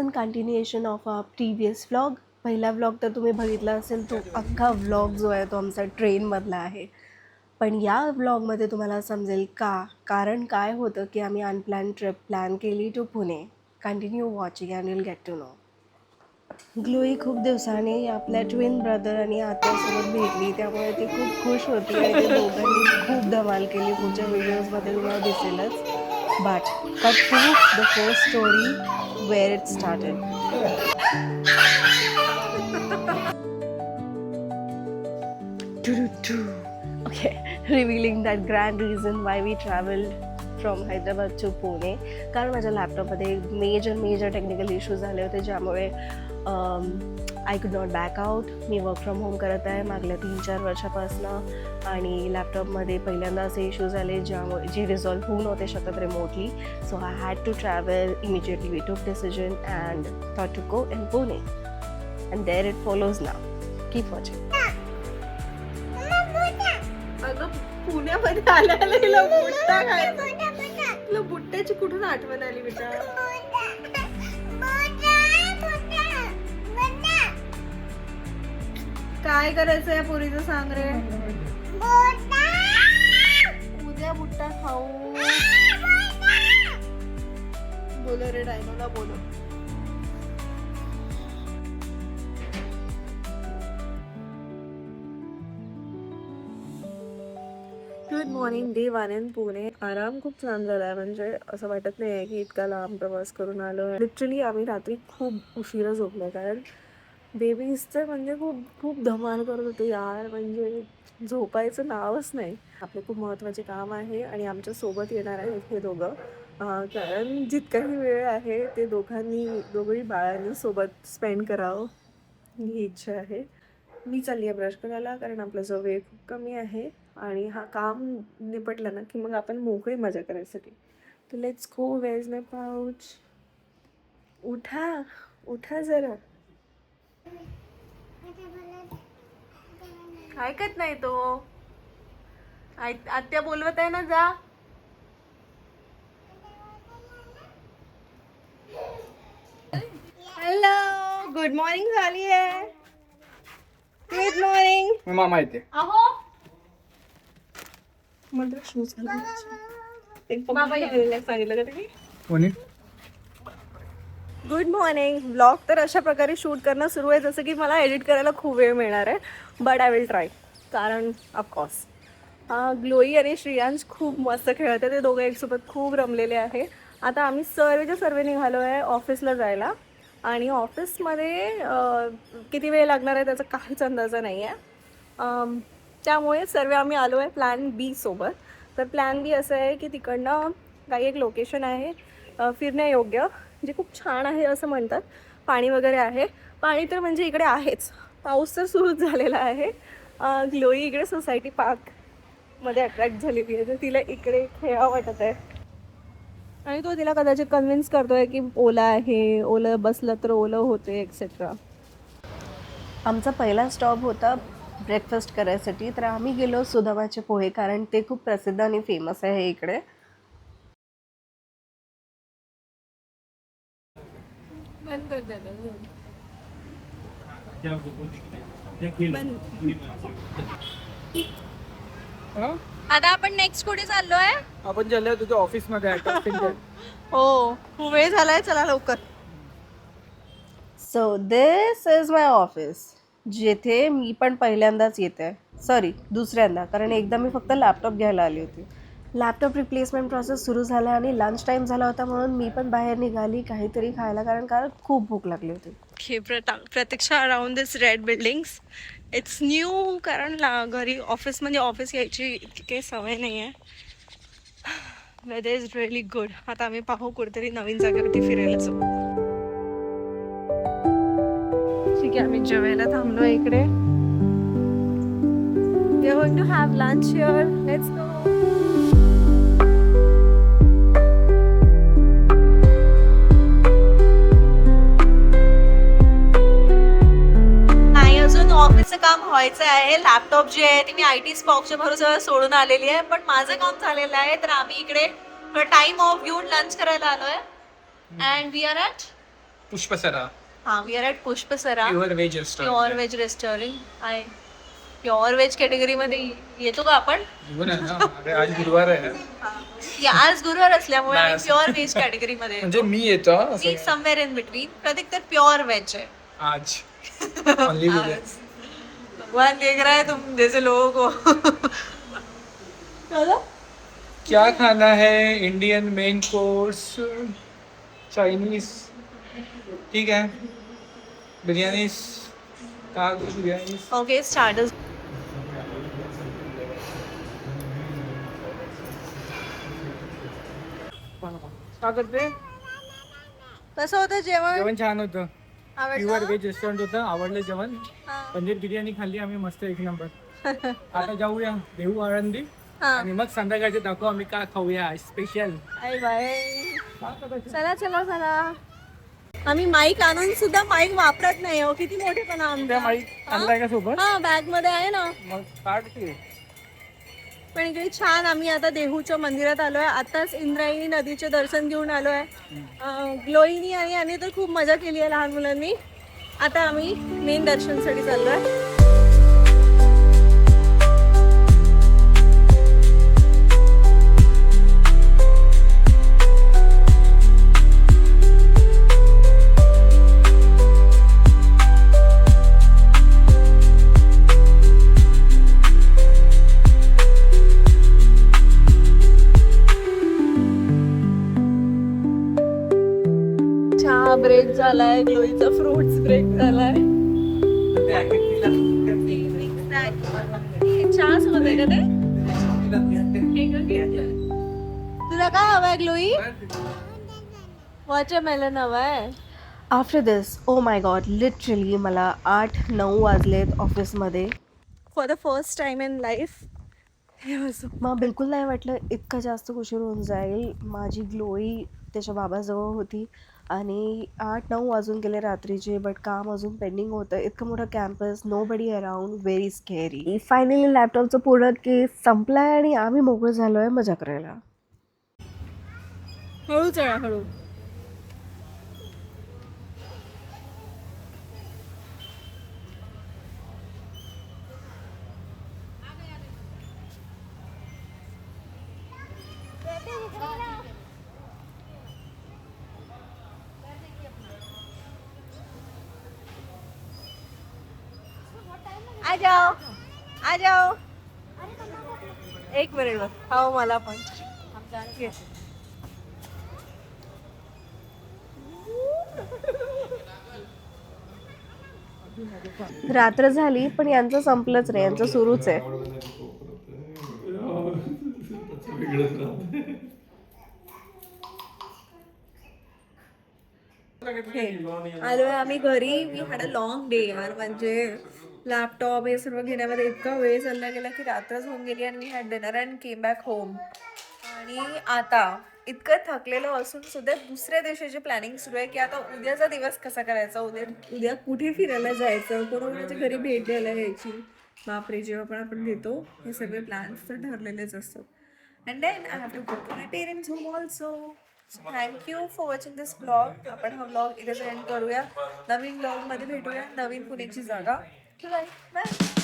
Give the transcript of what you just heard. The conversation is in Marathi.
One continuation of a previous vlog. पहिला व्लॉग तर तुम्ही बघितला असेल, तो अख्खा व्लॉग जो आहे तो आमचा ट्रेनमधला आहे. पण या व्लॉगमध्ये तुम्हाला समजेल कारण काय होतं की आम्ही अनप्लॅन ट्रिप प्लॅन केली to Pune. Continue watching and will get to know. ग्लोई खूप दिवसांनी आपल्या ट्विन ब्रदर आणि आत्यासोबत भेटली, त्यामुळे ती खूप खुश होती आणि ते दोघांनी खूप धमाल केली. पुढच्या व्हिडिओजमध्ये तुम्हाला दिसेलच. But cut to the first story where it started. Okay, revealing that grand reason why we traveled from Hyderabad to Pune. कारण माझ्या लॅपटॉपमध्ये मेजर टेक्निकल इश्यूज झाले होते, ज्यामुळे I could not back out. Me work from home करत आहे मागल्या 3-4 वर्षापासून आणि लॅपटॉपमध्ये पहिल्यांदा असे इश्यूज आले जे रिझॉल्व्ह होऊ नव्हते शकत remotely. So I had to travel immediately. We took decision and thought to go in Pune and there it follows now. Keep watching. अगं पुण्यामध्ये आल्याला बुट्टा खायचा. तुला बुट्ट्याची कुठून आठवण आली बेटा? काय करायचं या पोरीचं सांग रे. उद्या बुट्टा खाऊ बोलो रे, डायनोला बोलो. Good morning. Day 1 in Pune. आराम खूप छान झाला आहे. म्हणजे असं वाटत नाही आहे की इतका लांब प्रवास करून आलो आहे. लिटरली आम्ही रात्री खूप उशिरा झोपलो, कारण बेबीजचं म्हणजे खूप धमाल करत होते यार. म्हणजे झोपायचं नावच नाही. आपले खूप महत्त्वाचे काम आहे आणि आमच्या सोबत येणार आहेत हे दोघं. कारण जितकाही वेळ आहे ते दोघंही बाळांनी सोबत स्पेंड करावं ही इच्छा आहे. मी चालली आहे ब्रश करायला, कारण आपला जो वेळ खूप कमी आहे आणि हा काम निपटलं ना की मग आपण मोकळी मजा करायसाठी. तर let's go. Where is my pouch? उठा जरा. ऐकत नाही तो. आत्या बोलवत आहे ना, जा. हॅलो, गुड मॉर्निंग झाली आहे. Good morning. मामा येते. अहो कोणी? Good morning. ब्लॉग तर अशा प्रकारे शूट करणं सुरू आहे जसं की मला एडिट करायला खूप वेळ मिळणार आहे. बट आय विल ट्राय, कारण ऑफकोर्स ग्लोई आणि श्रेयांश खूप मस्त खेळत आहे. ते दोघं एकसोबत खूप रमलेले आहे. आता आम्ही सर्व निघालो आहे ऑफिसला जायला. आणि ऑफिसमध्ये किती वेळ लागणार आहे त्याचा काहीच अंदाजा नाही आहे. त्यामुळे सर्व आम्ही आलो आहे प्लॅन बी सोबत. तर प्लॅन बी असं आहे की तिकडनं काही एक लोकेशन आहे फिरण्यायोग्य, जे खूप छान आहे असं म्हणतात. पाणी वगैरे आहे. पाणी तर म्हणजे इकडे आहेच. पाऊस तर सुरूच झालेला आहे. ग्लोई इकडे सोसायटी पार्कमध्ये अट्रॅक्ट झालेली आहे, तर तिला इकडे खेळावं वाटत आहे. आणि तो तिला कदाचित कन्व्हिन्स करतोय की ओला आहे, ओलं बसलं तर ओलं होते एक्सेट्रा. आमचा पहिला स्टॉप होता ब्रेकफास्ट करायसाठी. तर आम्ही गेलो सुदामाचे पोहे, कारण ते खूप प्रसिद्ध आणि फेमस आहे इकडे. आता आपण नेक्स्ट कुठे चाललोय? आपण चाललोय तुझ्या ऑफिस मध्ये. हो, खूप वेळ झालाय. चला लवकर. So this is my office, जेथे मी पण पहिल्यांदाच येते. सॉरी, दुसऱ्यांदा, कारण एकदा मी फक्त लॅपटॉप घ्यायला आली होती. लॅपटॉप रिप्लेसमेंट प्रोसेस सुरू झाला आणि लंच टाईम झाला होता, म्हणून मी पण बाहेर निघाली काहीतरी खायला, कारण खूप भूक लागली होती. Pratiksha around this red buildings. It's new, कारण घरी ऑफिस यायची इतकी काही सवय नाही आहे. Weather is really good. आता आम्ही पाहू कुठेतरी नवीन जागेवरती फिरायला जाऊ. ठीक आहे, आम्ही जेवायला थांबलो इकडे. We are going to have lunch here. Let's go. ऑफिसचं काम व्हायचं आहे. लॅपटॉप जे आहे ते मी IT स्पॉकच्या भरोश्यावर सोडून आलेली आहे, पण माझं काम झालेलं आहे. तर आम्ही इकडे टाइम ऑफ घेऊन लंच करायला आलोय. And we are at Pushpasara हा we are at Pushpasara pure veg pure restaurant veg restaurant आहे. प्युअर व्हेज कॅटेगरीमध्ये येतो का आपण? अरे आज गुरुवार आहे आज गुरुवार असल्यामुळे नाही, आम्ही असं. प्युअर व्हेज कॅटेगरीमध्ये म्हणजे मी येतो मी समवेअर इन बिटवीन. प्रतीक तर प्युअर व्हेज आहे. आज ओनली उद्या भगवान देख रहा है तुम जैसे लोगों को. क्या खाना है? इंडियन मेन कोर्स, चाइनीज, ठीक है, बिरयानी, बिरयानी. Okay starters. का करते? कसं होतं जेवण? जेवण छान होतं. प्युअर आवडलं? व्हेज रेस्टॉरंट होतं. आवडलं जेवण. हा. पनीर बिर्याणी खाल्ली आम्ही मस्त एक नंबर. आता जाऊया देऊ आळंदी हा. आणि मग संध्याकाळचे दाखवू आम्ही काय खाऊया स्पेशल. आई बाय. चला चला चला. आम्ही माईक आणून सुद्धा माईक वापरत नाही हो. किती मोठेपणा त्या आमचा. माईक आणलाय का सोबत? हा बॅग मध्ये आहे ना. मग काढ की. पण इकडे छान आम्ही आता देहूच्या मंदिरात आलोय. आताच इंद्रायणी नदीचे दर्शन घेऊन आलोय. ग्लोईनी आणि आम्ही तर खूप मजा केली आहे लहान मुलांनी. आता आम्ही मेन दर्शनसाठी चाललोय. चहा ब्रेक झालाय. ग्लोईचा फ्रुट्स ब्रेक झालाय. चहा सोबत आहे का ते? तुला काय हवंय ग्लोई? वॉटरमेलन हवंय. After this oh my God literally मला 8-9 वाजलेत ऑफिसमध्ये. For the first time in life हे असं. मग बिलकुल नाही वाटलं इतकं जास्त उशीर होऊन जाईल. माझी ग्लोई त्याच्या बाबाजवळ होती आणि 8-9 वाजून गेले रात्रीचे. बट काम अजून पेंडिंग होतं. इतकं मोठं कॅम्पस, नो बडी अराउंड, व्हेरी स्केरी. फायनली लॅपटॉपचं पूर्ण केस संपला आहे आणि आम्ही मोकळं झालो आहे मजा करायला. हळू चढा हळू. आ जाओ आ जाओ. एक मिनिट बस. हो मला पण. रात्र झाली पण यांचं संपलंच नाही. यांचं सुरूच आहे. आलोय आम्ही घरी. We had a long day यार. म्हणजे लॅपटॉप हे सर्व घेण्यामध्ये इतका वेळ चालला गेला की रात्रच होऊन गेली. आणि we had dinner and came back home. आणि आता इतकं थकलेलं असून सुद्धा दुसऱ्या दिवशीची प्लॅनिंग सुरू आहे की आता उद्याचा दिवस कसा करायचा. उद्या कुठे फिरायला जायचं, कोणाच्या घरी भेट द्यायला यायची. बापरे, जेव्हा पण आपण घेतो हे सगळे प्लॅन्स तर ठरलेलेच असतात. And then I have to go to my parents home also. Thank you for watching this blog. आपण हा ब्लॉग इथेच एंड करूया. नवीन ब्लॉगमध्ये भेटूया. नवीन पुण्याची जागा. Bye bye.